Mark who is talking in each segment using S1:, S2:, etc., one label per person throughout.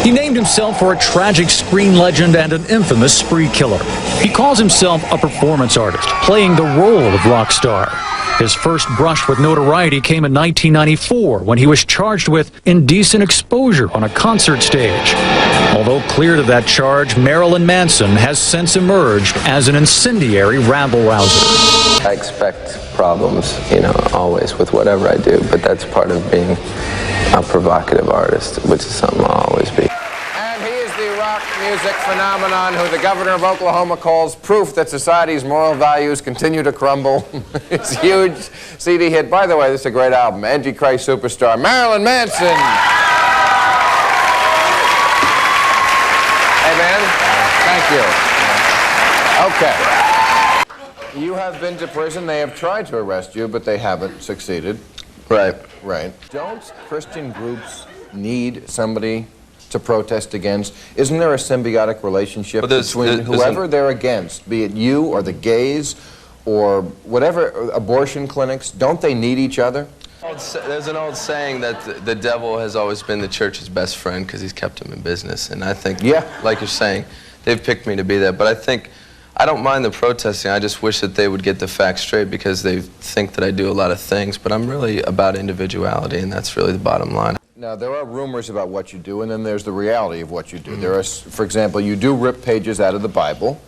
S1: He named himself for a tragic screen legend and an infamous spree killer. He calls himself a performance artist, playing the role of rock star. His first brush with notoriety came in 1994 when he was charged with indecent exposure on a concert stage. Although cleared of that charge, Marilyn Manson has since emerged as an incendiary rabble-rouser.
S2: I expect problems, always with whatever I do, but that's part of being a provocative artist, which is something I'll always be.
S3: And he is the rock music phenomenon who the governor of Oklahoma calls proof that society's moral values continue to crumble. It's a huge CD hit. By the way, this is a great album. Antichrist superstar Marilyn Manson. Hey, man. Thank you. Okay. You have been to prison. They have tried to arrest you, but they haven't succeeded.
S2: Right.
S3: Right. Don't Christian groups need somebody to protest against? Isn't there a symbiotic relationship between whoever they're against, be it you or the gays or whatever, abortion clinics? Don't they need each other?
S2: There's an old saying that the devil has always been the church's best friend because he's kept them in business. And I think, like you're saying, they've picked me to be that. But I don't mind the protesting. I just wish that they would get the facts straight because they think that I do a lot of things. But I'm really about individuality, and that's really the bottom line.
S3: Now, there are rumors about what you do, and then there's the reality of what you do. There are, for example, you do rip pages out of the Bible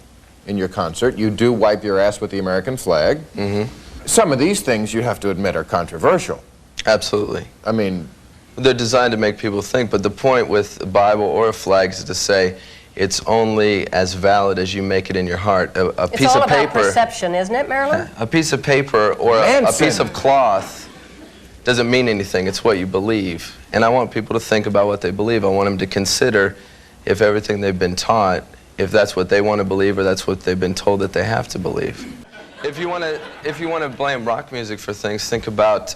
S3: in your concert. You do wipe your ass with the American flag. Some of these things, you have to admit, are controversial.
S2: Absolutely.
S3: I mean,
S2: they're designed to make people think, but the point with a Bible or a flag is to say it's only as valid as you make it in your heart. A piece of paper. It's all about
S4: perception, isn't it, Marilyn?
S2: A piece of paper or a piece of cloth doesn't mean anything. It's what you believe. And I want people to think about what they believe. I want them to consider if everything they've been taught, if that's what they want to believe or that's what they've been told that they have to believe. If you want to blame rock music for things, think about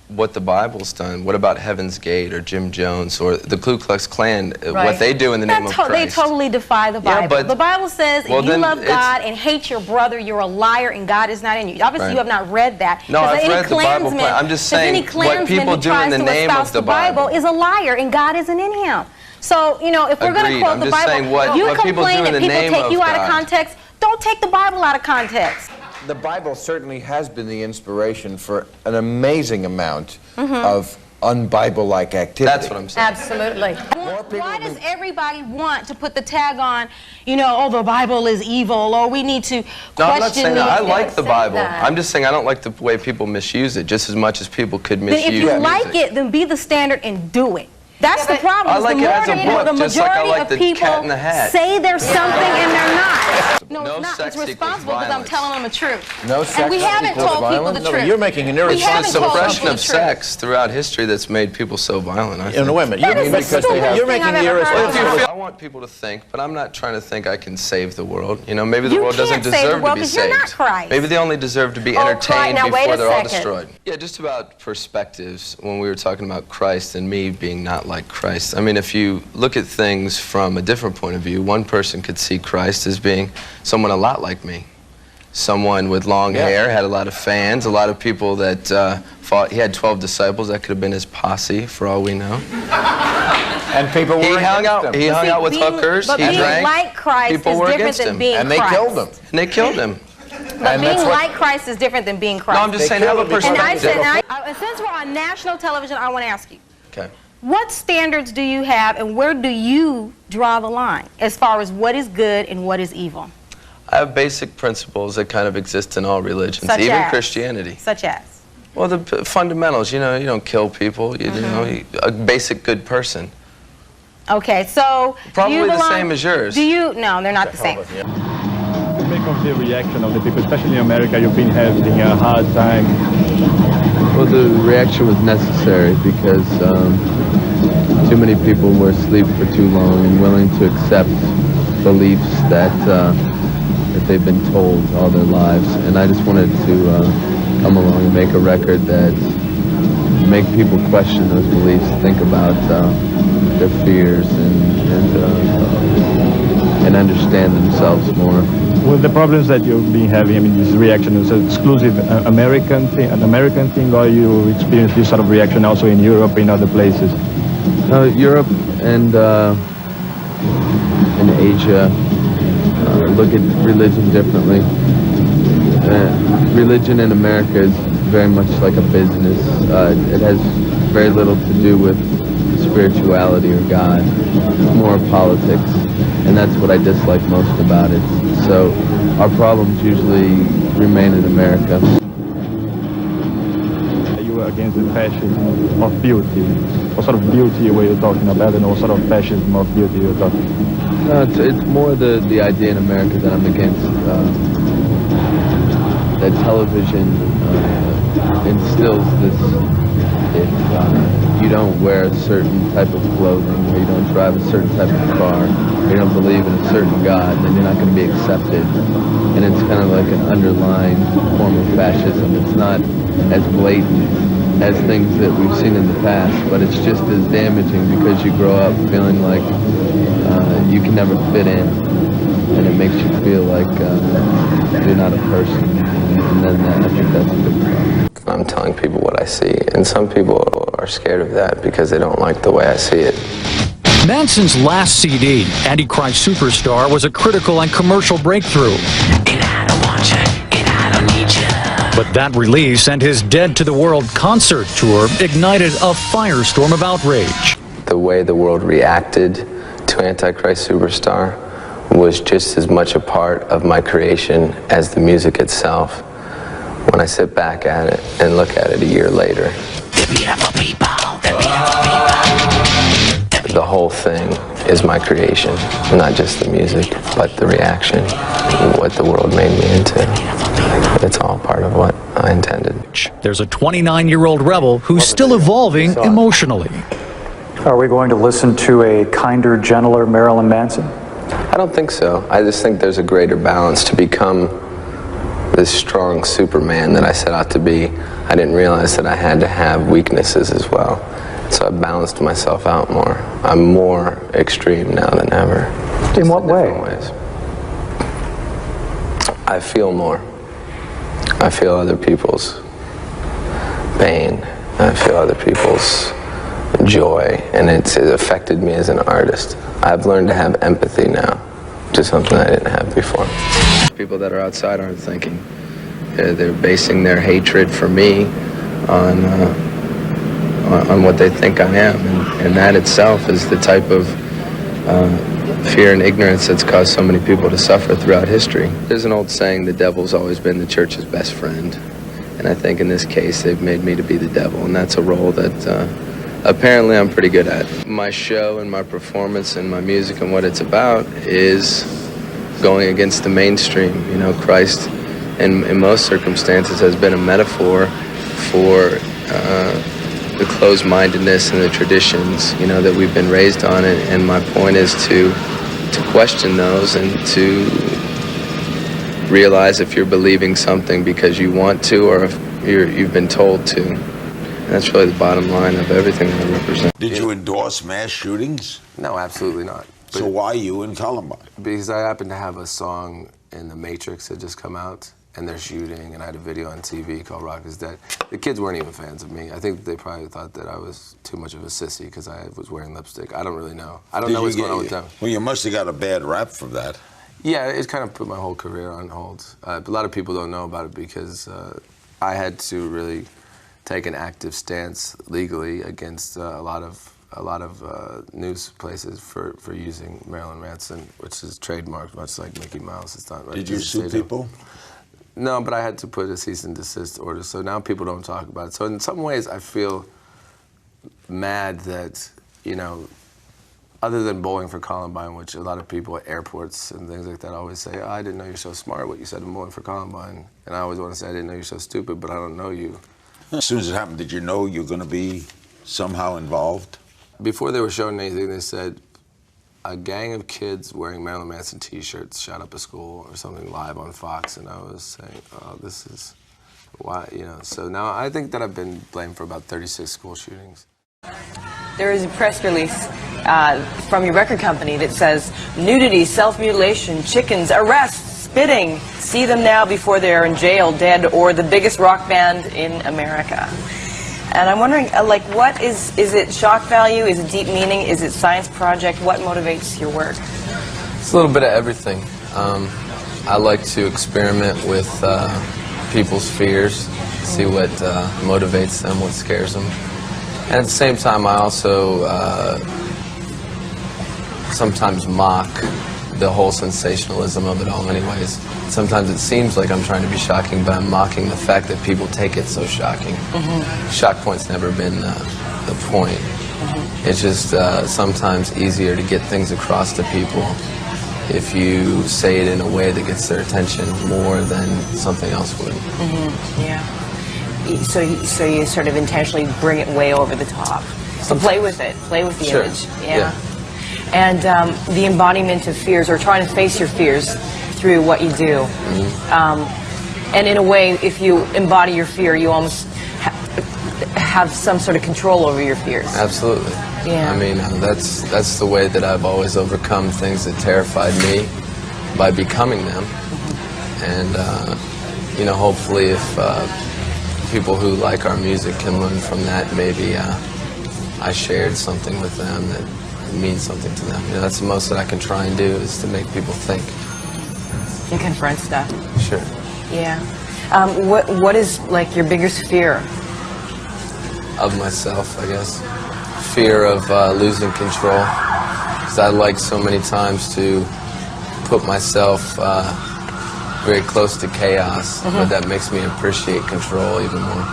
S2: what the Bible's done. What about Heaven's Gate or Jim Jones or the Ku Klux Klan, what they do in the name of Christ?
S4: They totally defy the Bible.
S2: Yeah, but,
S4: the Bible says if you love God and hate your brother, you're a liar and God is not in you. Obviously, you have not read that.
S2: No, I've read the Bible. I'm just saying what people do in the name of the Bible
S4: is a liar and God isn't in him. So, if we're going to quote the Bible, you complain that people take you out of context. Don't take the Bible out of context.
S3: The Bible certainly has been the inspiration for an amazing amount of un-Bible-like activity.
S2: That's what I'm saying.
S4: Absolutely. Why does everybody want to put the tag on, oh, the Bible is evil, or we need to question
S2: I'm not saying that. I like the Bible.
S4: That.
S2: I'm just saying I don't like the way people misuse it just as much as people could misuse it.
S4: If you like it, then be the standard and do it. That's the problem.
S2: I like it as a book, just like I like the Cat in the Hat.
S4: Say there's something and they're not. No, it's not. It's responsible because I'm telling them the truth.
S3: No sex
S4: and we haven't told people the truth.
S3: You're making an
S2: It's the suppression of sex throughout history that's made people so violent. I think.
S3: Wait a minute. You're making the irresponsible.
S2: I want people to think, but I'm not trying to think I can save the world. Maybe the world doesn't deserve to be saved.
S4: You're not Christ.
S2: Maybe they only deserve to be entertained before they're all destroyed. Yeah, just about perspectives when we were talking about Christ and me being not like Christ. I mean, if you look at things from a different point of view, one person could see Christ as being someone a lot like me. Someone with long hair, had a lot of fans, a lot of people that fought. He had 12 disciples. That could have been his posse, for all we know.
S3: And people were
S2: He hung out with hookers. He drank.
S4: Being like Christ is different than being Christ.
S3: And they killed him.
S2: And they killed him.
S4: But being like Christ is different than being Christ.
S2: No, I'm just saying have a perspective.
S4: And since we're on national television, I want to ask you.
S2: Okay.
S4: What standards do you have and where do you draw the line as far as what is good and what is evil?
S2: I have basic principles that kind of exist in all religions, even Christianity.
S4: Such as?
S2: Well, the fundamentals, you don't kill people, you know, a basic good person.
S4: Okay, so
S2: probably the same as yours.
S4: No, they're not the same.
S5: What do you make of the reaction of the people, especially in America? You've been having a hard time.
S2: Well, the reaction was necessary because too many people were asleep for too long and willing to accept beliefs that they've been told all their lives. And I just wanted to come along and make a record that make people question those beliefs, think about their fears and understand themselves more.
S5: Well, the problems that you've been having, I mean, this reaction is an exclusive an American thing, or you experience this sort of reaction also in Europe, in other places?
S6: Europe and Asia look at religion differently. Religion in America is very much like a business. It has very little to do with spirituality or God. It's more politics, and that's what I dislike most about it. So our problems usually remain in America.
S5: You were against the fascism of beauty. What sort of beauty were you talking about, and what sort of fascism of beauty you were talking about?
S6: It's more the idea in America that I'm against. That television instills this, if you don't wear a certain type of clothing, or you don't drive a certain type of car, or you don't believe in a certain God, then you're not going to be accepted. And it's kind of like an underlying form of fascism. It's not as blatant as things that we've seen in the past, but it's just as damaging because you grow up feeling like you can never fit in, and it makes you feel like you're not a person, and then I think that's a big problem.
S2: I'm telling people what I see, and some people are scared of that because they don't like the way I see it.
S1: Manson's last CD, Antichrist Superstar, was a critical and commercial breakthrough.
S7: And I don't want you, and I don't need you.
S1: But that release and his Dead to the World concert tour ignited a firestorm of outrage.
S2: The way the world reacted to Antichrist Superstar was just as much a part of my creation as the music itself. When I sit back at it and look at it a year later, the whole thing is my creation, not just the music, but the reaction, what the world made me into. It's all part of what I intended.
S1: There's a 29-year-old rebel who's still evolving emotionally.
S8: Are we going to listen to a kinder, gentler Marilyn Manson?
S2: I don't think so. I just think there's a greater balance. To become this strong Superman that I set out to be, I didn't realize that I had to have weaknesses as well. So I balanced myself out more. I'm more extreme now than ever.
S8: In what way?
S2: Ways. I feel more. I feel other people's pain. I feel other people's joy, and it's affected me as an artist. I've learned to have empathy now, which is something I didn't have before. People that are outside aren't thinking. They're basing their hatred for me on what they think I am, and that itself is the type of fear and ignorance that's caused so many people to suffer throughout history. There's an old saying, the devil's always been the church's best friend, and I think in this case they've made me to be the devil, and that's a role that apparently I'm pretty good at. My show and my performance and my music and what it's about is going against the mainstream. You know, Christ in most circumstances has been a metaphor for the closed-mindedness and the traditions, you know, that we've been raised on, and my point is to question those and to realize if you're believing something because you want to or if you've been told to. And that's really the bottom line of everything that I represent.
S9: Did you endorse mass shootings?
S2: No, absolutely not.
S9: So why you in Columbine?
S2: Because I happen to have a song in The Matrix that just come out, and they're shooting, and I had a video on TV called Rock is Dead. The kids weren't even fans of me. I think they probably thought that I was too much of a sissy because I was wearing lipstick. I don't really know. I don't know what's going on with them.
S9: Well, you must have got a bad rap for that.
S2: Yeah, it kind of put my whole career on hold. But a lot of people don't know about it because I had to really take an active stance legally against a lot of news places for using Marilyn Manson, which is trademarked, much like Mickey Mouse. It's not.
S9: Did you sue people?
S2: No, but I had to put a cease and desist order, so now people don't talk about it. So in some ways, I feel mad that, you know, other than Bowling for Columbine, which a lot of people at airports and things like that always say, oh, I didn't know you're so smart, what you said in Bowling for Columbine. And I always want to say, I didn't know you're so stupid, but I don't know you.
S9: As soon as it happened, did you know you were going to be somehow involved?
S2: Before they were showing anything, they said, a gang of kids wearing Marilyn Manson t-shirts shot up a school or something live on Fox, and I was saying, oh, this is why, you know. So now I think that I've been blamed for about 36 school shootings.
S10: There is a press release from your record company that says, nudity, self-mutilation, chickens, arrests, spitting. See them now before they're in jail, dead, or the biggest rock band in America. And I'm wondering, like, what is it shock value? Is it deep meaning? Is it science project? What motivates your work?
S2: It's a little bit of everything. I like to experiment with people's fears, see what motivates them, what scares them. And at the same time, I also sometimes mock the whole sensationalism of it all anyways. Sometimes it seems like I'm trying to be shocking, but I'm mocking the fact that people take it so shocking. Shock point's never been the point. It's just sometimes easier to get things across to people if you say it in a way that gets their attention more than something else would.
S10: Yeah. So you sort of intentionally bring it way over the top. So play with it. Play with the image. Yeah. And the embodiment of fears, or trying to face your fears through what you do. And in a way, if you embody your fear, you almost have some sort of control over your fears.
S2: Absolutely.
S10: Yeah.
S2: I mean, that's the way that I've always overcome things that terrified me, by becoming them. And you know, hopefully, if people who like our music can learn from that, maybe I shared something with them that means something to them. You know, that's the most that I can try and do, is to make people think.
S10: And confront stuff.
S2: Sure.
S10: Yeah. What is, like, your biggest fear?
S2: Of myself, I guess. Fear of losing control. Because I like so many times to put myself very close to chaos, but that makes me appreciate control even more.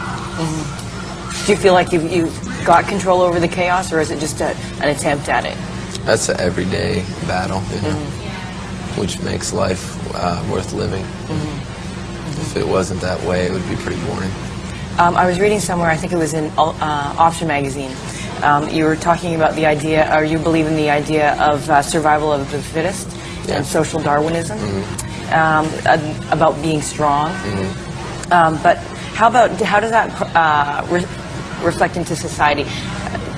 S10: Do you feel like you've got control over the chaos, or is it just an attempt at it?
S2: That's an everyday battle, you know, which makes life worth living. If it wasn't that way, it would be pretty boring.
S10: I was reading somewhere, I think it was in Option magazine, you were talking about the idea, or you believe in the idea of survival of the fittest and social Darwinism, about being strong. But how does that reflect into society?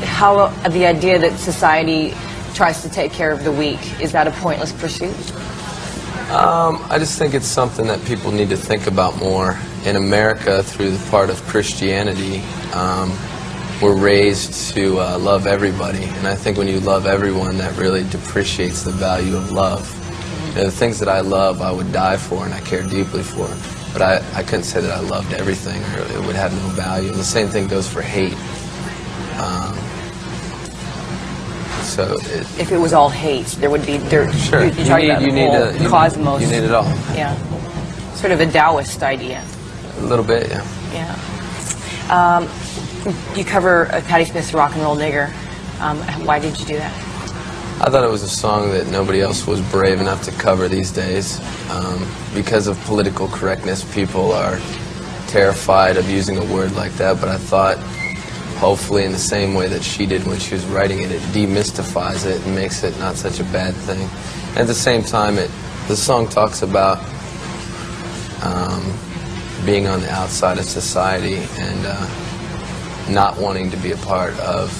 S10: How the idea that society tries to take care of the weak, is that a pointless pursuit?
S2: I just think it's something that people need to think about more. In America, through the part of Christianity, we're raised to love everybody, and I think when you love everyone, that really depreciates the value of love. You know, the things that I love, I would die for and I care deeply for, but I couldn't say that I loved everything, or it would have no value. And the same thing goes for hate. So
S10: if it was all hate, there would be
S2: sure.
S10: You need a cosmos.
S2: You need it all.
S10: Yeah, sort of a Taoist idea.
S2: A little bit, yeah.
S10: Yeah. You cover Patti Smith's "Rock and Roll Nigger." Why did you do that?
S2: I thought it was a song that nobody else was brave enough to cover these days. Because of political correctness, people are terrified of using a word like that, but I thought, hopefully in the same way that she did when she was writing it, it demystifies it and makes it not such a bad thing. At the same time, the song talks about being on the outside of society and not wanting to be a part of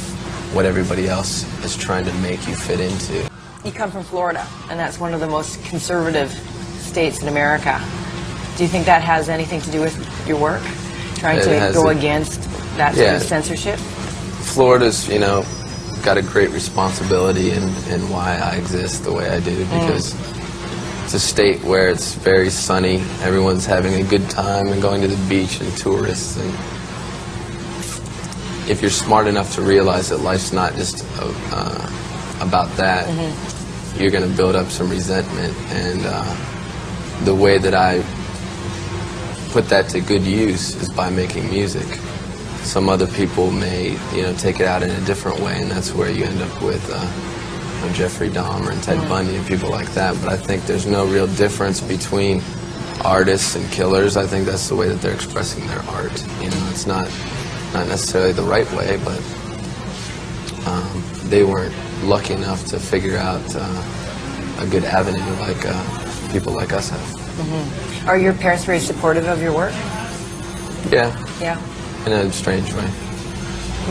S2: what everybody else is trying to make you fit into.
S10: You come from Florida, and that's one of the most conservative states in America. Do you think that has anything to do with your work? Trying to go against that sort of censorship?
S2: Florida's, you know, got a great responsibility in why I exist the way I do, because it's a state where it's very sunny, everyone's having a good time and going to the beach and tourists, and if you're smart enough to realize that life's not just about that, you're going to build up some resentment, and the way that I put that to good use is by making music. Some other people may, you know, take it out in a different way, and that's where you end up with Jeffrey Dahmer and Ted Bundy and people like that. But I think there's no real difference between artists and killers. I think that's the way that they're expressing their art. You know, it's not necessarily the right way, but they weren't lucky enough to figure out a good avenue like people like us have.
S10: Are your parents very supportive of your work?
S2: Yeah.
S10: Yeah.
S2: In a strange way.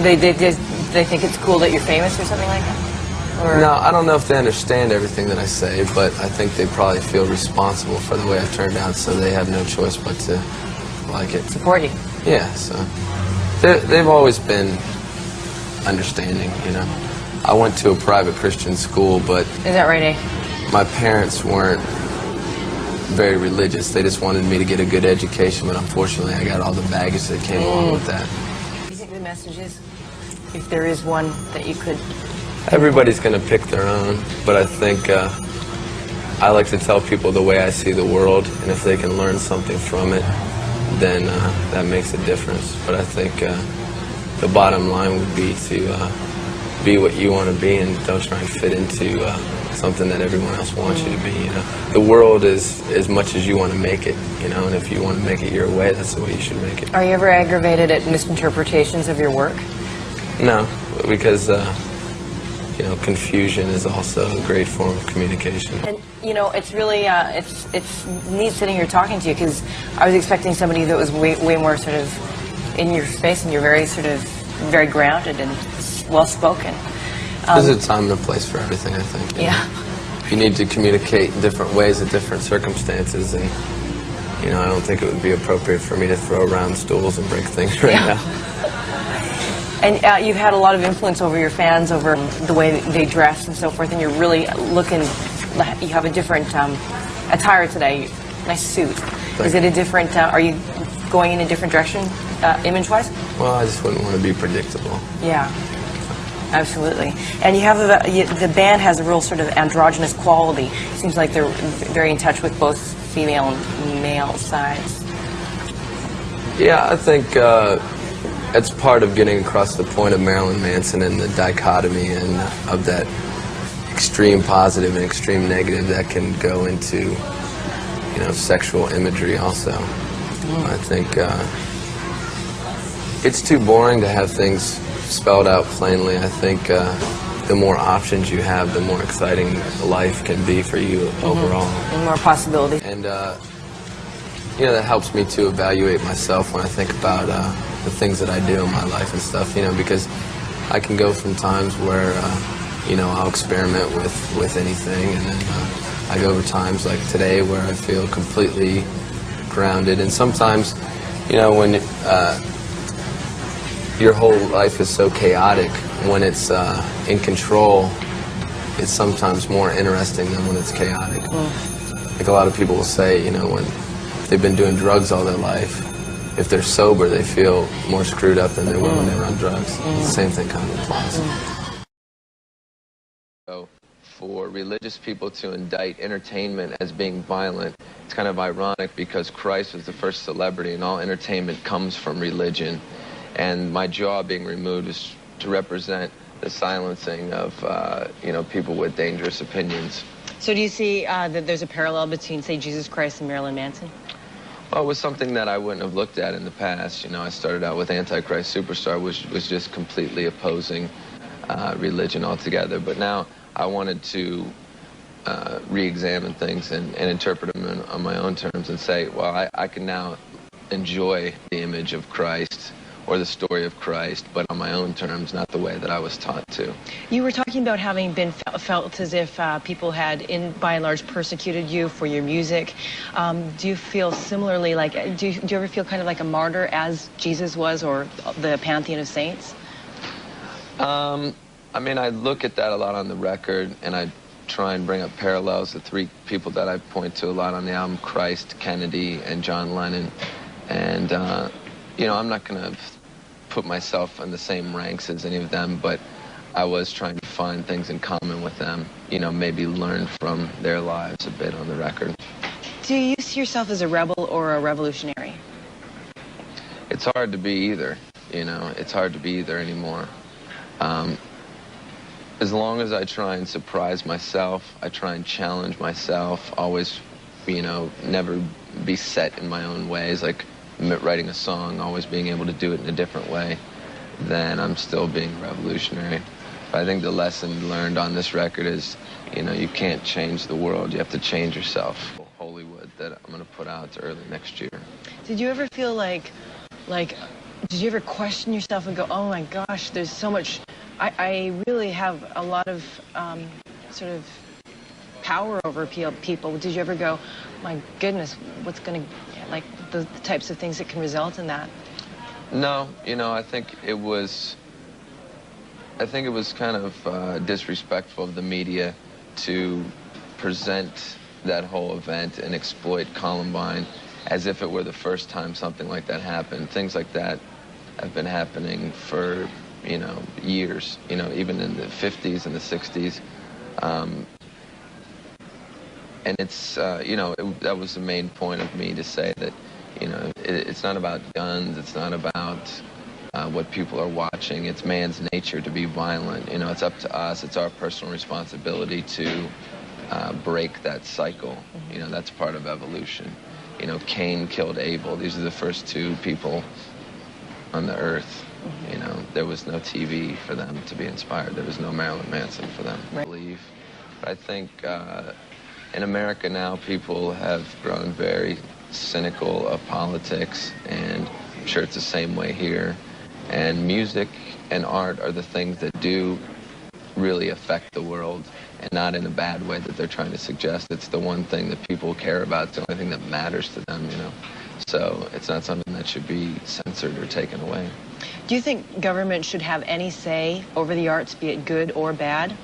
S10: They think it's cool that you're famous or something like that? Or?
S2: No, I don't know if they understand everything that I say, but I think they probably feel responsible for the way I've turned out, so they have no choice but to like it.
S10: Support you.
S2: Yeah, so They've always been understanding, you know. I went to a private Christian school, but...
S10: Is that right, eh?
S2: My parents weren't very religious. They just wanted me to get a good education, but unfortunately I got all the baggage that came along with that.
S10: Do you think the message is, if there is one that you could...
S2: Everybody's going to pick their own, but I think I like to tell people the way I see the world, and if they can learn something from it, then that makes a difference. But I think the bottom line would be to be what you want to be, and don't try and fit into something that everyone else wants you to be. You know, the world is as much as you want to make it. You know, and if you want to make it your way, that's the way you should make it.
S10: Are you ever aggravated at misinterpretations of your work?
S2: No, because you know, confusion is also a great form of communication.
S10: And you know, it's really it's neat sitting here talking to you, because I was expecting somebody that was way more sort of in your space, and you're very very grounded and well spoken.
S2: There's a time and a place for everything, I think.
S10: Yeah.
S2: You need to communicate in different ways at different circumstances, and you know, I don't think it would be appropriate for me to throw around stools and break things right now.
S10: And you've had a lot of influence over your fans, over the way they dress and so forth, and you're really looking, you have a different attire today, nice suit. Is it a different, are you going in a different direction, image-wise?
S2: Well, I just wouldn't want to be predictable.
S10: Yeah, absolutely. And you have the band has a real sort of androgynous quality. It seems like they're very in touch with both female and male sides.
S2: Yeah, I think it's part of getting across the point of Marilyn Manson and the dichotomy and of that extreme positive and extreme negative that can go into, you know, sexual imagery also. I think it's too boring to have things spelled out plainly. I think the more options you have, the more exciting life can be for you overall.
S10: And more possibilities.
S2: And you know, that helps me to evaluate myself when I think about the things that I do in my life and stuff, you know, because I can go from times where, you know, I'll experiment with anything, and then I go over times like today where I feel completely grounded, and sometimes, you know, when your whole life is so chaotic, when it's in control, it's sometimes more interesting than when it's chaotic. Like a lot of people will say, you know, when they've been doing drugs all their life, if they're sober, they feel more screwed up than they were when they were on drugs. The same thing kind of applies. So for religious people to indict entertainment as being violent, it's kind of ironic because Christ was the first celebrity and all entertainment comes from religion. And my jaw being removed is to represent the silencing of, you know, people with dangerous opinions.
S10: So do you see that there's a parallel between, say, Jesus Christ and Marilyn Manson?
S2: Well, it was something that I wouldn't have looked at in the past. You know, I started out with Antichrist Superstar, which was just completely opposing religion altogether. But now I wanted to re-examine things and interpret them on my own terms and say, well, I can now enjoy the image of Christ or the story of Christ, but on my own terms, not the way that I was taught to.
S10: You were talking about having been felt as if people had, by and large, persecuted you for your music. Do you feel similarly, like, do you ever feel kind of like a martyr as Jesus was, or the pantheon of saints?
S2: I mean, I look at that a lot on the record, and I try and bring up parallels. The three people that I point to a lot on the album, Christ, Kennedy, and John Lennon. And, you know, I'm not going to put myself in the same ranks as any of them, but I was trying to find things in common with them, you know, maybe learn from their lives a bit on the record.
S10: Do you see yourself as a rebel or a revolutionary?
S2: It's hard to be either, you know, it's hard to be either anymore. As long as I try and surprise myself, I try and challenge myself, always, you know, never be set in my own ways, like writing a song, always being able to do it in a different way, then I'm still being revolutionary. But I think the lesson learned on this record is, you know, you can't change the world, you have to change yourself. Hollywood that I'm going to put out early next year.
S10: Did you ever feel like, did you ever question yourself and go, oh my gosh, there's so much, I really have a lot of sort of power over people. Did you ever go, my goodness, what's going to, like the types of things that can result in that?
S2: No, you know, I think it was kind of disrespectful of the media to present that whole event and exploit Columbine as if it were the first time something like that happened. Things like that have been happening for, you know, years, you know, even in the 50s and the 60s. And it's, you know, that was the main point of me to say that, you know, it's not about guns, it's not about what people are watching. It's man's nature to be violent. You know, it's up to us. It's our personal responsibility to break that cycle. You know, that's part of evolution. You know, Cain killed Abel. These are the first two people on the earth. You know, there was no TV for them to be inspired. There was no Marilyn Manson for them to believe. But I think in America now, people have grown very cynical of politics, and I'm sure it's the same way here. And music and art are the things that do really affect the world, and not in a bad way that they're trying to suggest. It's the one thing that people care about. It's the only thing that matters to them, you know. So it's not something that should be censored or taken away.
S10: Do you think government should have any say over the arts, be it good or bad?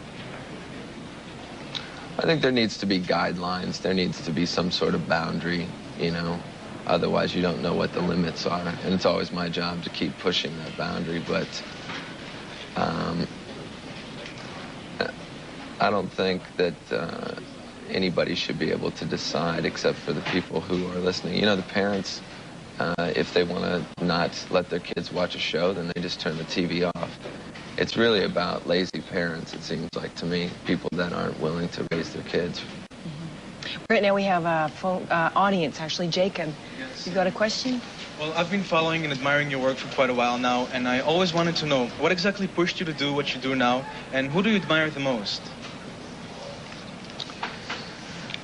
S2: I think there needs to be guidelines. There needs to be some sort of boundary, you know. Otherwise, you don't know what the limits are. And it's always my job to keep pushing that boundary. But I don't think that anybody should be able to decide except for the people who are listening. You know, the parents, if they want to not let their kids watch a show, then they just turn the TV off. It's really about lazy parents, it seems like to me, people that aren't willing to raise their kids.
S10: Right now we have a phone audience, actually. Jacob,
S11: yes.
S10: You got a question?
S11: Well, I've been following and admiring your work for quite a while now, and I always wanted to know what exactly pushed you to do what you do now, and who do you admire the most?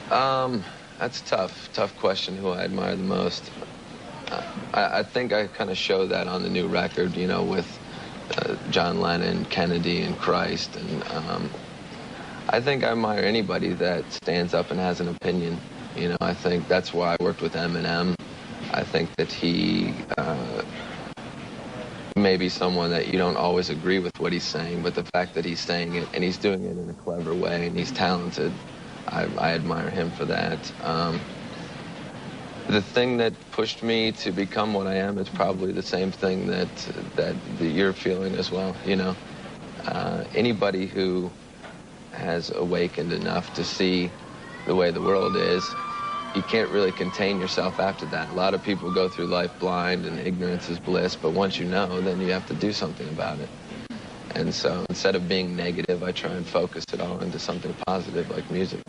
S2: That's a tough question, who I admire the most. I think I kind of show that on the new record, you know, with John Lennon, Kennedy, and Christ. And I think I admire anybody that stands up and has an opinion. You know, I think that's why I worked with Eminem. I think that he may be someone that you don't always agree with what he's saying, but the fact that he's saying it and he's doing it in a clever way and he's talented, I admire him for that. The thing that pushed me to become what I am is probably the same thing that you're feeling as well, you know. Anybody who has awakened enough to see the way the world is, you can't really contain yourself after that. A lot of people go through life blind and ignorance is bliss, but once you know, then you have to do something about it. And so instead of being negative, I try and focus it all into something positive like music.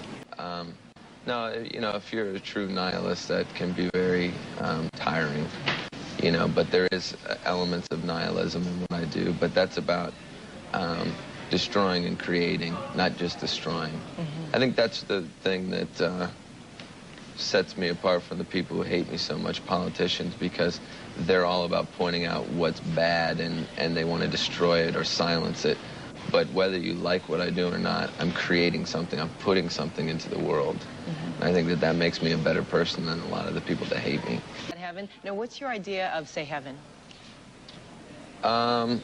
S2: No, you know, if you're a true nihilist, that can be very tiring, you know, but there is elements of nihilism in what I do, but that's about destroying and creating, not just destroying. I think that's the thing that sets me apart from the people who hate me so much, politicians, because they're all about pointing out what's bad and they want to destroy it or silence it. But whether you like what I do or not, I'm creating something, I'm putting something into the world. And I think that that makes me a better person than a lot of the people that hate me.
S10: Heaven. Now, what's your idea of, say, heaven?
S2: I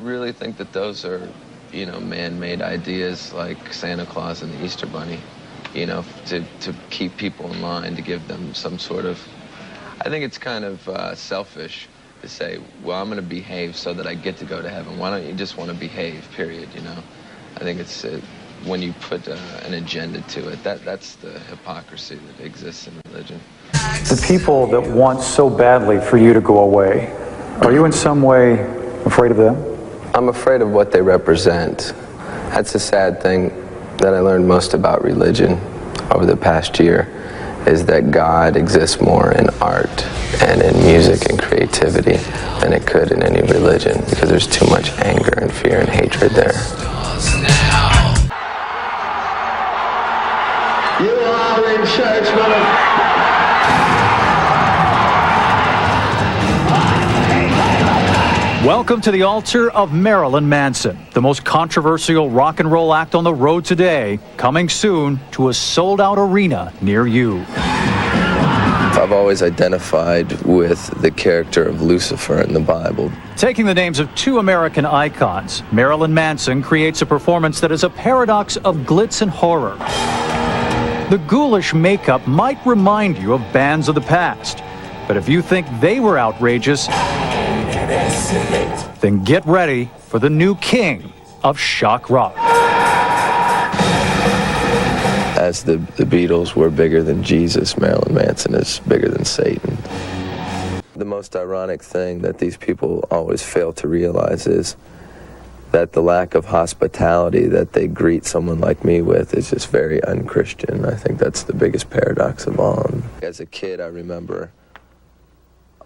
S2: really think that those are, you know, man-made ideas like Santa Claus and the Easter Bunny, you know, to keep people in line, to give them some sort of, I think it's kind of selfish to say, well, I'm going to behave so that I get to go to heaven. Why don't you just want to behave, period, you know? I think it's when you put an agenda to it, that's the hypocrisy that exists in religion.
S8: The people that want so badly for you to go away, are you in some way afraid of them?
S2: I'm afraid of what they represent. That's the sad thing that I learned most about religion over the past year, is that God exists more in art and in music and creativity than it could in any religion, because there's too much anger and fear and hatred there.
S12: You are in church, mother.
S1: Welcome to the altar of Marilyn Manson, the most controversial rock and roll act on the road today, coming soon to a sold-out arena near you.
S2: I've always identified with the character of Lucifer in the Bible.
S1: Taking the names of two American icons, Marilyn Manson creates a performance that is a paradox of glitz and horror. The ghoulish makeup might remind you of bands of the past, but if you think they were outrageous, then get ready for the new king of shock rock.
S2: As the Beatles were bigger than Jesus, Marilyn Manson is bigger than Satan. The most ironic thing that these people always fail to realize is that the lack of hospitality that they greet someone like me with is just very unchristian. I think that's the biggest paradox of all. As a kid, I remember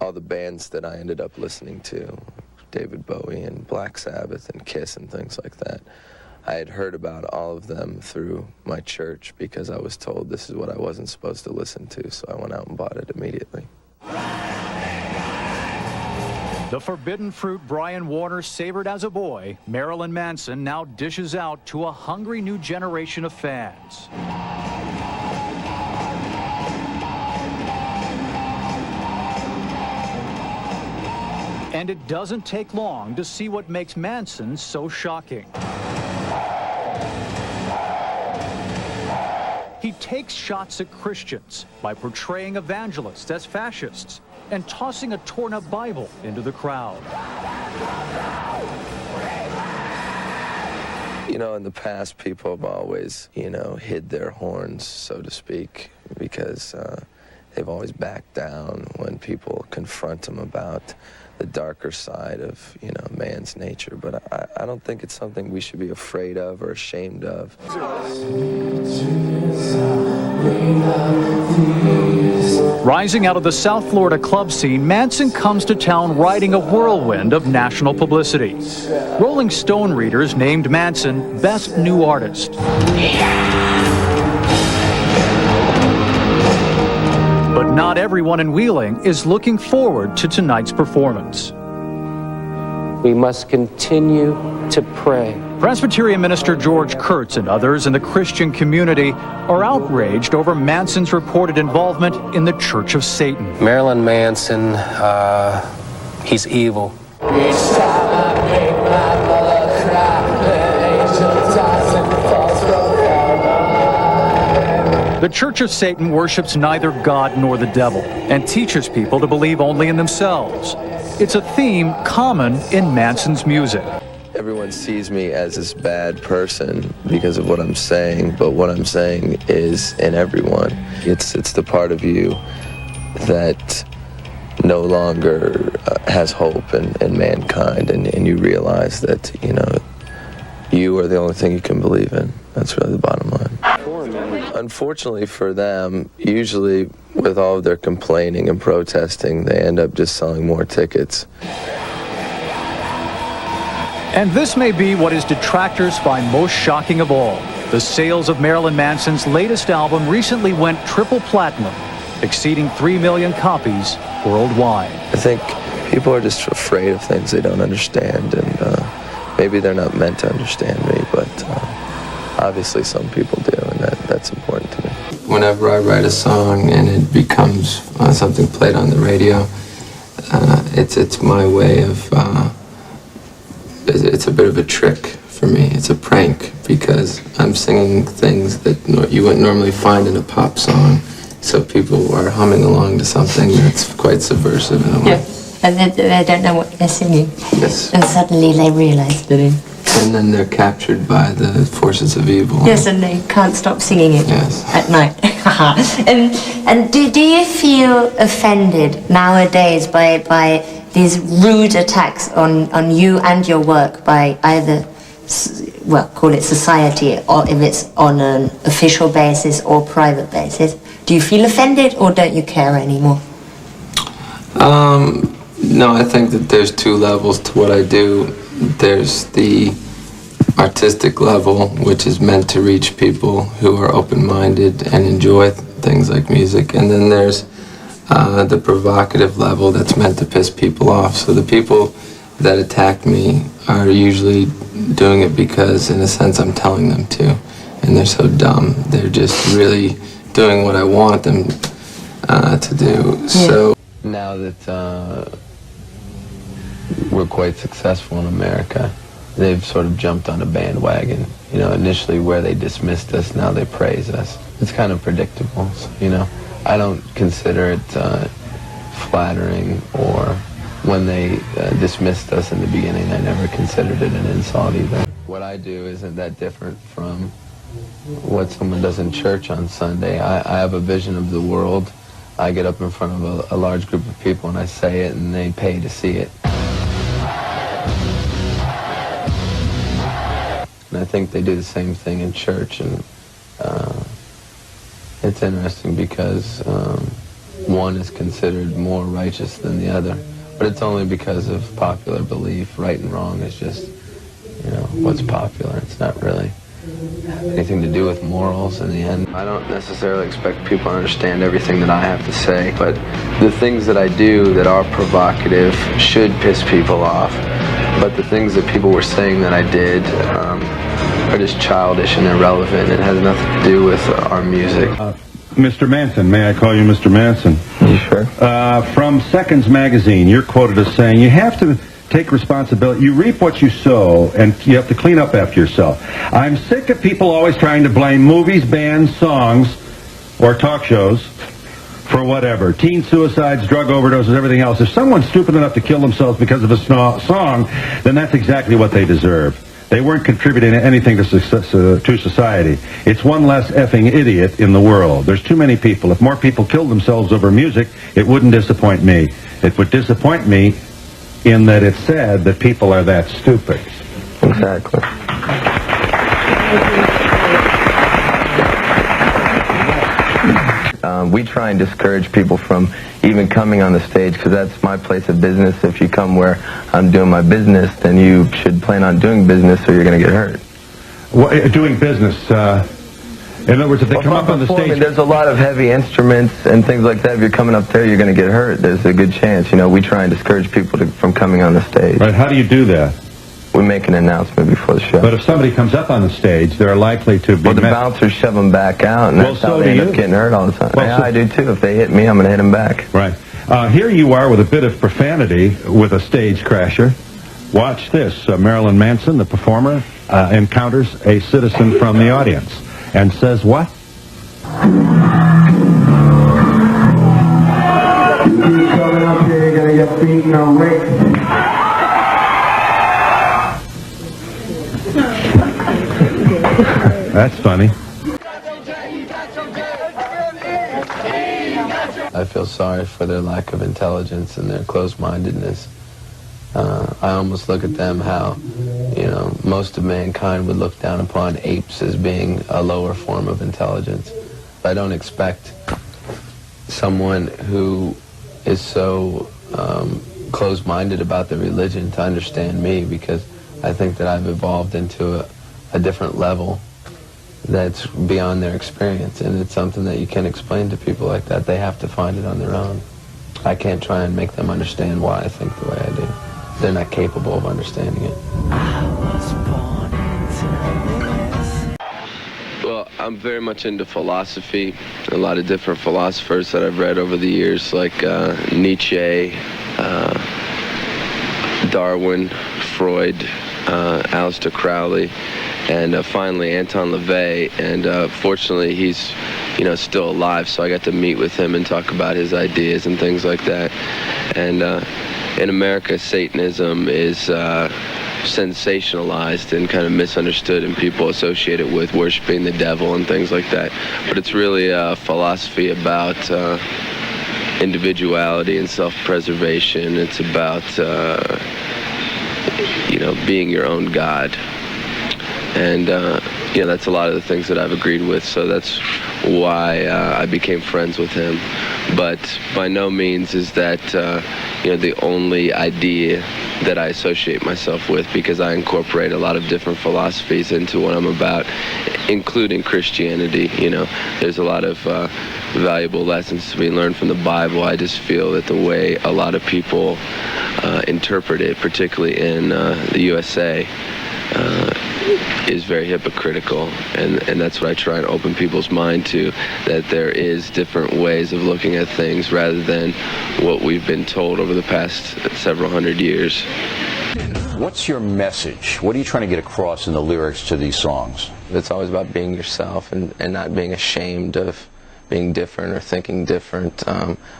S2: all the bands that I ended up listening to, David Bowie and Black Sabbath and Kiss and things like that. I had heard about all of them through my church because I was told this is what I wasn't supposed to listen to, so I went out and bought it immediately.
S1: The forbidden fruit Brian Warner savored as a boy, Marilyn Manson now dishes out to a hungry new generation of fans. And it doesn't take long to see what makes Manson so shocking. He takes shots at Christians by portraying evangelists as fascists and tossing a torn-up Bible into the crowd.
S2: You know, in the past, people have always, hid their horns, so to speak, because they've always backed down when people confront them about the darker side of, man's nature. But I don't think it's something we should be afraid of or ashamed of.
S1: Rising out of the South Florida club scene, Manson comes to town riding a whirlwind of national publicity. Rolling Stone readers named Manson Best New Artist. But not everyone in Wheeling is looking forward to tonight's performance.
S13: We must continue to pray.
S1: Presbyterian minister George Kurtz and others in the Christian community are outraged over Manson's reported involvement in the Church of Satan.
S13: Marilyn Manson, he's evil.
S1: The Church of Satan worships neither God nor the devil and teaches people to believe only in themselves. It's a theme common in Manson's music.
S2: Everyone sees me as this bad person because of what I'm saying, but what I'm saying is in everyone. It's the part of you that no longer has hope in mankind, and you realize that, you are the only thing you can believe in. That's really the bottom line. Unfortunately for them, usually with all of their complaining and protesting, they end up just selling more tickets.
S1: And this may be what his detractors find most shocking of all. The sales of Marilyn Manson's latest album recently went triple platinum, exceeding 3 million copies worldwide.
S2: I think people are just afraid of things they don't understand, and maybe they're not meant to understand me, but obviously some people do, and that's important to me. Whenever I write a song and it becomes something played on the radio, it's my way of, it's a bit of a trick for me. It's a prank because I'm singing things that you wouldn't normally find in a pop song. So people are humming along to something that's quite subversive in a way.
S14: Yeah, and then they don't know what they're singing.
S2: Yes.
S14: And suddenly they realize that
S2: and then they're captured by the forces of evil.
S14: Yes, and they can't stop singing it at night. and do you feel offended nowadays by these rude attacks on you and your work by either, well, call it society, or if it's on an official basis or private basis? Do you feel offended, or don't you care anymore?
S2: No, I think that there's two levels to what I do. There's the artistic level, which is meant to reach people who are open-minded and enjoy things like music, and then there's the provocative level that's meant to piss people off. So the people that attack me are usually doing it because, in a sense, I'm telling them to, and they're so dumb. They're just really doing what I want them to do. So now that we're quite successful in America, they've sort of jumped on a bandwagon. You know, initially where they dismissed us, now they praise us. It's kind of predictable, you know. I don't consider it flattering, or when they dismissed us in the beginning, I never considered it an insult either. What I do isn't that different from what someone does in church on Sunday. I have a vision of the world. I get up in front of a large group of people and I say it, and they pay to see it. And I think they do the same thing in church, and it's interesting because one is considered more righteous than the other, but it's only because of popular belief. Right and wrong is just, you know, what's popular. It's not really anything to do with morals in the end. I don't necessarily expect people to understand everything that I have to say, but the things that I do that are provocative should piss people off. But the things that people were saying that I did are just childish and irrelevant. It has nothing to do with our music.
S15: Mr. Manson, may I call you Mr. Manson?
S2: You sure?
S15: From Seconds Magazine, you're quoted as saying, you have to take responsibility. You reap what you sow, and you have to clean up after yourself. I'm sick of people always trying to blame movies, bands, songs, or talk shows for whatever. Teen suicides, drug overdoses, everything else. If someone's stupid enough to kill themselves because of a song, then that's exactly what they deserve. They weren't contributing anything to society. It's one less effing idiot in the world. There's too many people. If more people killed themselves over music, it wouldn't disappoint me. It would disappoint me in that it's sad that people are that stupid.
S2: Exactly. We try and discourage people from even coming on the stage, because that's my place of business. If you come where I'm doing my business, then you should plan on doing business, or you're going to get hurt.
S15: Well, doing business, in other words, if they come up on the stage...
S2: There's a lot of heavy instruments and things like that. If you're coming up there, you're going to get hurt. There's a good chance. You know, we try and discourage people from coming on the stage.
S15: Right, how do you do that?
S2: We make an announcement before the show.
S15: But if somebody comes up on the stage, they're likely to be...
S2: Well, the bouncers shove them back out, and that's how they end up getting hurt all the time.
S15: Well,
S2: yeah, I do too. If they hit me, I'm going to hit them back.
S15: Right. Here you are with a bit of profanity with a stage crasher. Watch this. Marilyn Manson, the performer, encounters a citizen from the audience and says what?
S12: You keep coming up here, you're going to get beaten or raped.
S15: That's funny.
S2: I feel sorry for their lack of intelligence and their closed-mindedness. I almost look at them how, you know, most of mankind would look down upon apes as being a lower form of intelligence. I don't expect someone who is so closed-minded about their religion to understand me, because I think that I've evolved into a different level that's beyond their experience, and it's something that you can't explain to people like that. They have to find it on their own. I can't try and make them understand why I think the way I do. They're not capable of understanding it. Well, I'm very much into philosophy. A lot of different philosophers that I've read over the years, like Nietzsche, Darwin, Freud, Aleister Crowley, and finally Anton LaVey. And fortunately, he's, you know, still alive, so I got to meet with him and talk about his ideas and things like that. And in America, Satanism is sensationalized and kind of misunderstood, and people associate it with worshiping the devil and things like that. But it's really a philosophy about individuality and self-preservation. It's about you know, being your own God. And you know, that's a lot of the things that I've agreed with, so that's why I became friends with him. But by no means is that you know, the only idea that I associate myself with, because I incorporate a lot of different philosophies into what I'm about, including Christianity. You know, there's a lot of valuable lessons to be learned from the Bible. I just feel that the way a lot of people interpret it, particularly in the USA, is very hypocritical, and that's what I try and open people's mind to, that there is different ways of looking at things rather than what we've been told over the past several hundred years.
S16: What's your message? What are you trying to get across in the lyrics to these songs?
S2: It's always about being yourself and not being ashamed of being different or thinking different.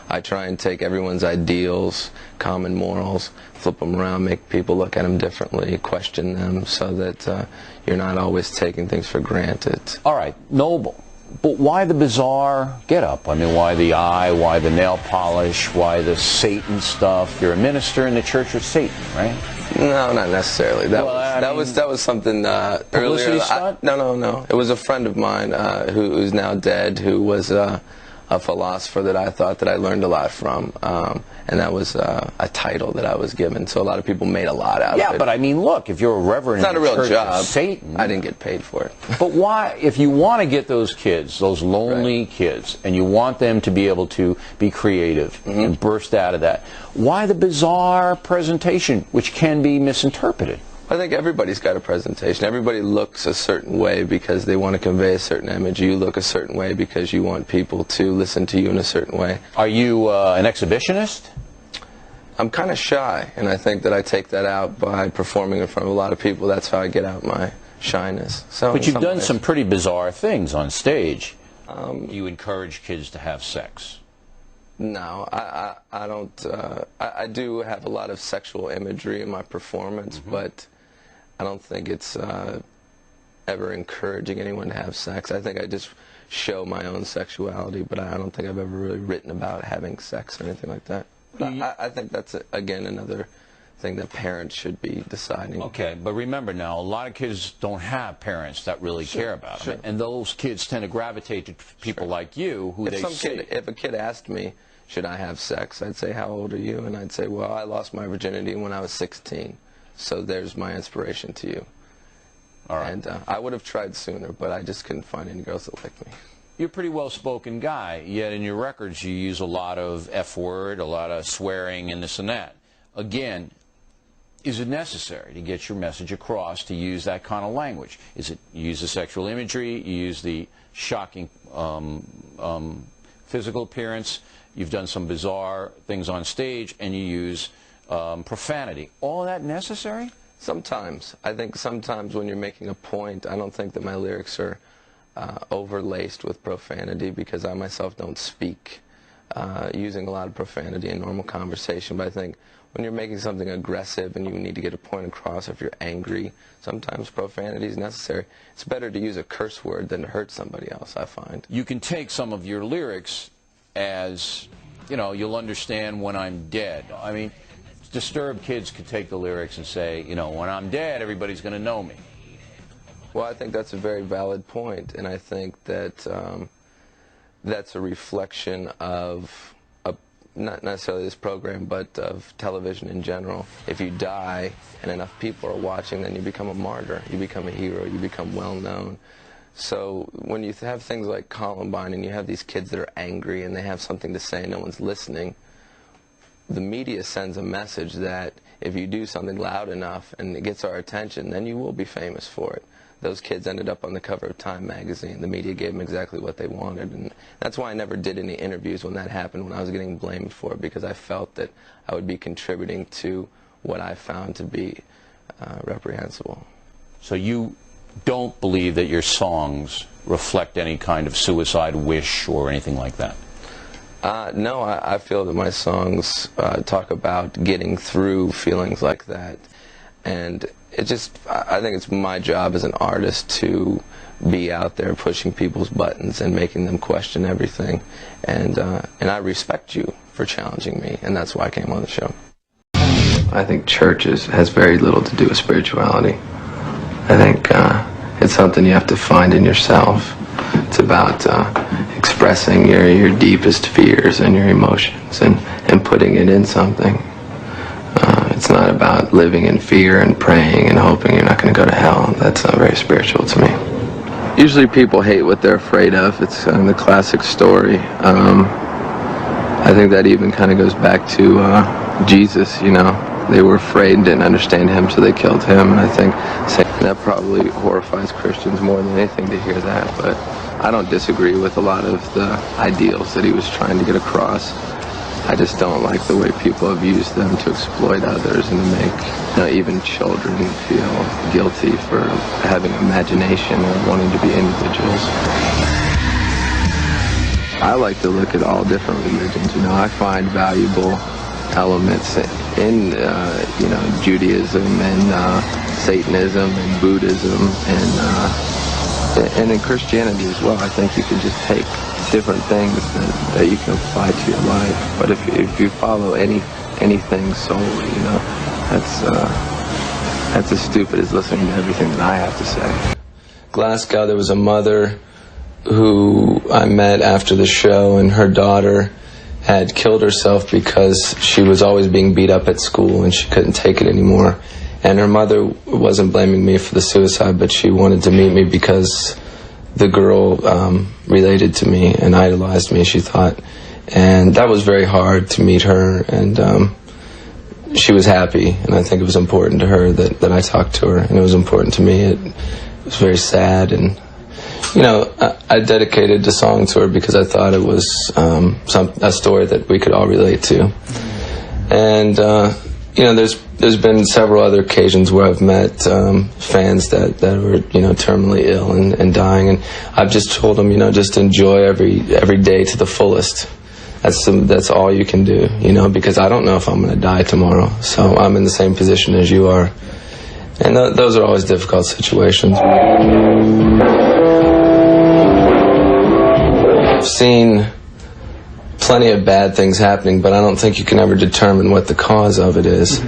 S2: I try and take everyone's ideals, common morals, flip them around, make people look at them differently, question them, so that you're not always taking things for granted.
S16: All right, noble. But why the bizarre get-up? I mean, why the eye? Why the nail polish? Why the Satan stuff? You're a minister in the Church of Satan, right?
S2: No, not necessarily. That was something earlier. No. It was a friend of mine who's now dead, who was a philosopher that I thought that I learned a lot from, and that was a title that I was given. So a lot of people made a lot out of it.
S16: Yeah, but I mean, look, if you're a reverend in the Church of Satan,
S2: I didn't get paid for it.
S16: But why, if you want to get those kids, those lonely kids, and you want them to be able to be creative and burst out of that, why the bizarre presentation, which can be misinterpreted?
S2: I think everybody's got a presentation. Everybody looks a certain way because they want to convey a certain image. You look a certain way because you want people to listen to you in a certain way.
S16: Are you an exhibitionist?
S2: I'm kind of shy, and I think that I take that out by performing in front of a lot of people. That's how I get out my shyness. So,
S16: but you've done some pretty bizarre things on stage. You encourage kids to have sex.
S2: No, I don't. I do have a lot of sexual imagery in my performance, but I don't think it's ever encouraging anyone to have sex. I think I just show my own sexuality, but I don't think I've ever really written about having sex or anything like that. But I think that's, again, another thing that parents should be deciding.
S16: Okay, but remember now, a lot of kids don't have parents that really care about them, and those kids tend to gravitate to people like you who they see.
S2: If a kid asked me, should I have sex, I'd say, how old are you? And I'd say, well, I lost my virginity when I was 16. So there's my inspiration to you. All right. And I would have tried sooner, but I just couldn't find any girls that liked me.
S16: You're a pretty well-spoken guy, yet in your records you use a lot of F-word, a lot of swearing, and this and that. Again, is it necessary to get your message across to use that kind of language? Is it, you use the sexual imagery, you use the shocking physical appearance, you've done some bizarre things on stage, and you use profanity. All that necessary?
S2: Sometimes. I think sometimes when you're making a point, I don't think that my lyrics are overlaced with profanity, because I myself don't speak using a lot of profanity in normal conversation. But I think when you're making something aggressive and you need to get a point across, if you're angry, sometimes profanity is necessary. It's better to use a curse word than to hurt somebody else, I find.
S16: You can take some of your lyrics as, you know, you'll understand when I'm dead. I mean, disturbed kids could take the lyrics and say, you know, when I'm dead, everybody's going to know me.
S2: Well, I think that's a very valid point, and I think that that's a reflection of, not necessarily this program, but of television in general. If you die and enough people are watching, then you become a martyr, you become a hero, you become well-known. So when you have things like Columbine and you have these kids that are angry and they have something to say, no one's listening, the media sends a message that if you do something loud enough and it gets our attention, then you will be famous for it. Those kids ended up on the cover of Time magazine. The media gave them exactly what they wanted, and that's why I never did any interviews when that happened, when I was getting blamed for it, because I felt that I would be contributing to what I found to be reprehensible.
S16: So you don't believe that your songs reflect any kind of suicide wish or anything like that?
S2: No, I feel that my songs talk about getting through feelings like that, and it just, I think it's my job as an artist to be out there pushing people's buttons and making them question everything, and I respect you for challenging me, and that's why I came on the show. I think church has very little to do with spirituality. I think it's something you have to find in yourself. It's about expressing your deepest fears and your emotions and putting it in something. It's not about living in fear and praying and hoping you're not going to go to hell. That's not very spiritual to me. Usually people hate what they're afraid of. It's the classic story. I think that even kind of goes back to Jesus, you know. they were afraid and didn't understand him, so they killed him. And I think that probably horrifies Christians more than anything to hear that. But I don't disagree with a lot of the ideals that he was trying to get across. I just don't like the way people have used them to exploit others and to make even children feel guilty for having imagination or wanting to be individuals. I like to look at all different religions. I find valuable elements in Judaism and Satanism and Buddhism and in Christianity as well. I think you can just take different things that you can apply to your life. But if you follow anything solely, that's as stupid as listening to everything that I have to say. Glasgow, there was a mother who I met after the show, and her daughter had killed herself because she was always being beat up at school and she couldn't take it anymore. And her mother wasn't blaming me for the suicide, but she wanted to meet me because the girl related to me and idolized me, she thought. And that was very hard to meet her, and she was happy, and I think it was important to her that I talked to her, and it was important to me. It was very sad, and I dedicated the song to her because I thought it was a story that we could all relate to. And there's been several other occasions where I've met fans that were terminally ill and dying, and I've just told them just enjoy every day to the fullest. That's all you can do, because I don't know if I'm going to die tomorrow, so I'm in the same position as you are, and those are always difficult situations. I've seen plenty of bad things happening, but I don't think you can ever determine what the cause of it is.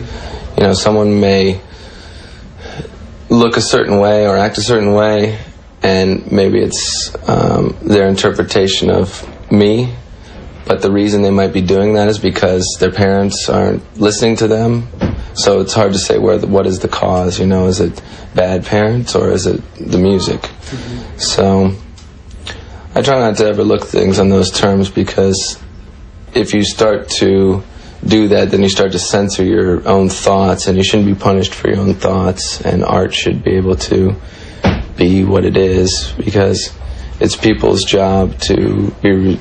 S2: Someone may look a certain way or act a certain way, and maybe it's their interpretation of me, but the reason they might be doing that is because their parents aren't listening to them. So it's hard to say what is the cause, is it bad parents or is it the music? So I try not to ever look things on those terms, because if you start to do that, then you start to censor your own thoughts, and you shouldn't be punished for your own thoughts, and art should be able to be what it is, because it's people's job to be,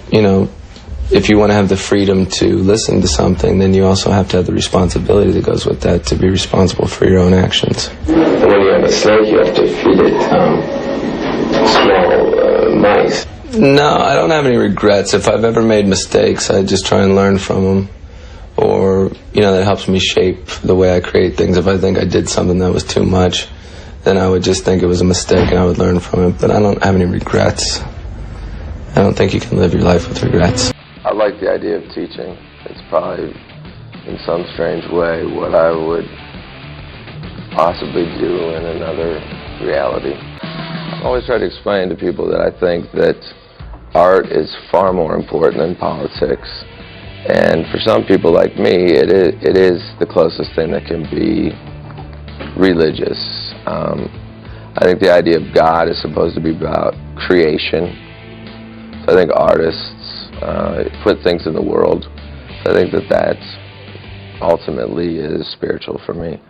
S2: if you want to have the freedom to listen to something, then you also have to have the responsibility that goes with that, to be responsible for your own actions. When you have a snake, you have to feed it small mice. No, I don't have any regrets. If I've ever made mistakes, I just try and learn from them. Or, that helps me shape the way I create things. If I think I did something that was too much, then I would just think it was a mistake and I would learn from it. But I don't have any regrets. I don't think you can live your life with regrets. I like the idea of teaching. It's probably, in some strange way, what I would possibly do in another reality. I always try to explain to people that I think that art is far more important than politics. And for some people like me, it is the closest thing that can be religious. I think the idea of God is supposed to be about creation. So I think artists put things in the world. So I think that ultimately is spiritual for me.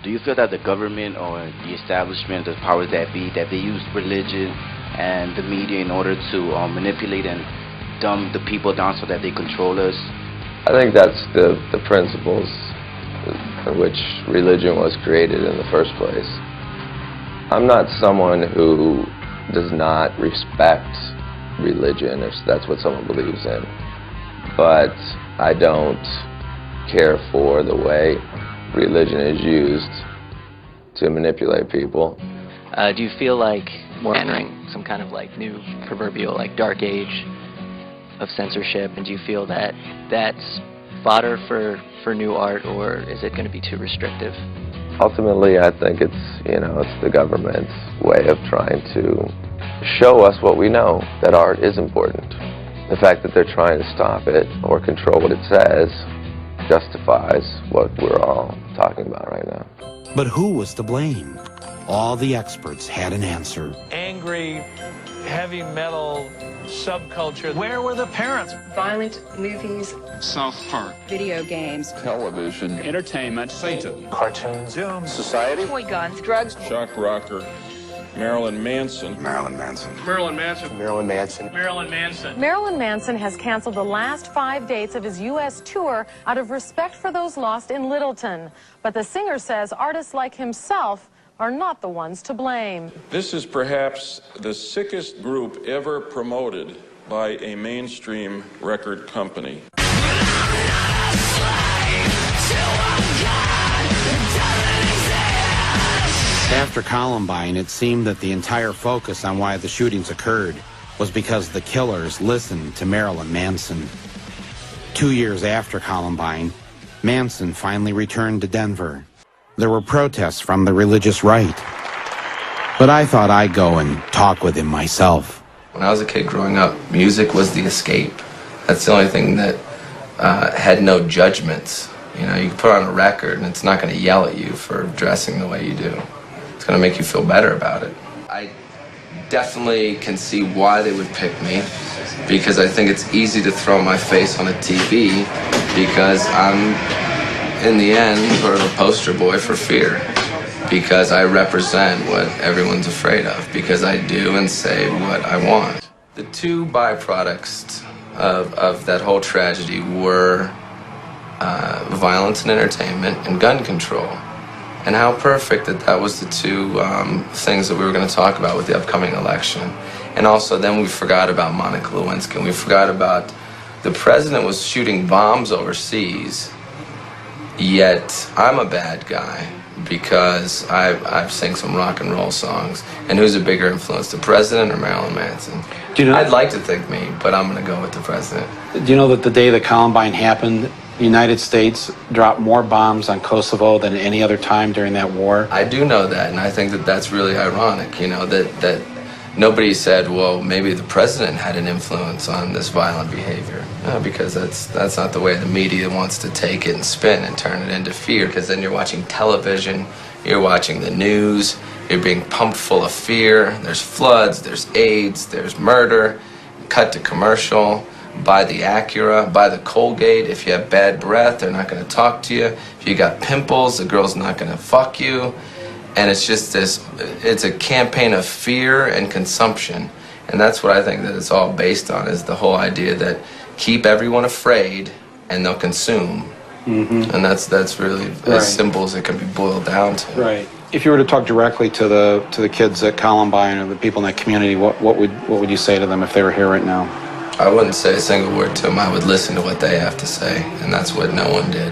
S17: Do you feel that the government or the establishment, the powers that be, that they use religion and the media in order to manipulate and dumb the people down so that they control us?
S2: I think that's the principles in which religion was created in the first place. I'm not someone who does not respect religion if that's what someone believes in, but I don't care for the way religion is used to manipulate people.
S18: Do you feel like we're entering some kind of new proverbial dark age of censorship, and do you feel that that's fodder for new art, or is it going to be too restrictive?
S2: Ultimately, I think it's it's the government's way of trying to show us what we know, that art is important. The fact that they're trying to stop it or control what it says justifies what we're all talking about right now.
S19: But who was to blame? all the experts had an answer.
S20: Angry, heavy metal subculture. Where were the parents?
S21: Violent movies.
S20: South Park.
S21: Video games.
S20: Television.
S21: Entertainment.
S20: Satan.
S21: Cartoons.
S20: Doom.
S21: Society. Toy guns. Drugs.
S20: Shock rocker. Marilyn Manson.
S9: Marilyn Manson.
S20: Marilyn Manson.
S21: Marilyn Manson.
S20: Marilyn Manson.
S22: Marilyn Manson has canceled the last 5 dates of his U.S. tour out of respect for those lost in Littleton. But the singer says artists like himself are not the ones to blame.
S20: This is perhaps the sickest group ever promoted by a mainstream record company.
S19: After Columbine, it seemed that the entire focus on why the shootings occurred was because the killers listened to Marilyn Manson. 2 years after Columbine, Manson finally returned to Denver. There were protests from the religious right, but I thought I'd go and talk with him myself.
S2: When I was a kid growing up, music was the escape. That's the only thing that had no judgments. You know, you can put on a record and it's not going to yell at you for dressing the way you do. It's going to make you feel better about it. I definitely can see why they would pick me, because I think it's easy to throw my face on a TV because I'm, in the end, sort of a poster boy for fear, because I represent what everyone's afraid of, because I do and say what I want. The two byproducts of that whole tragedy were violence and entertainment and gun control. And how perfect that was the two things that we were going to talk about with the upcoming election. And also then we forgot about Monica Lewinsky, and we forgot about the president was shooting bombs overseas, yet I'm a bad guy because I've sing some rock and roll songs. And who's a bigger influence, the president or Marilyn Manson?
S13: Do you know,
S2: I'd like to think me, but I'm going to go with the president.
S13: Do you know that the day that Columbine happened, the United States dropped more bombs on Kosovo than any other time during that war?
S2: I do know that, and I think that that's really ironic, you know, that nobody said, well, maybe the president had an influence on this violent behavior. No, because that's not the way the media wants to take it and spin and turn it into fear, because then you're watching television, you're watching the news, you're being pumped full of fear. There's floods, there's AIDS, there's murder, cut to commercial. Buy the Acura, buy the Colgate. If you have bad breath, they're not going to talk to you. If you got pimples, the girl's not going to fuck you. And it's just this, it's a campaign of fear and consumption. And that's what I think that it's all based on, is the whole idea that keep everyone afraid and they'll consume. Mm-hmm. And that's really as simple as it can be boiled down to.
S13: Right. If you were to talk directly to the kids at Columbine or the people in that community, what would you say to them if they were here right now?
S2: I wouldn't say a single word to them. I would listen to what they have to say, and that's what no one did.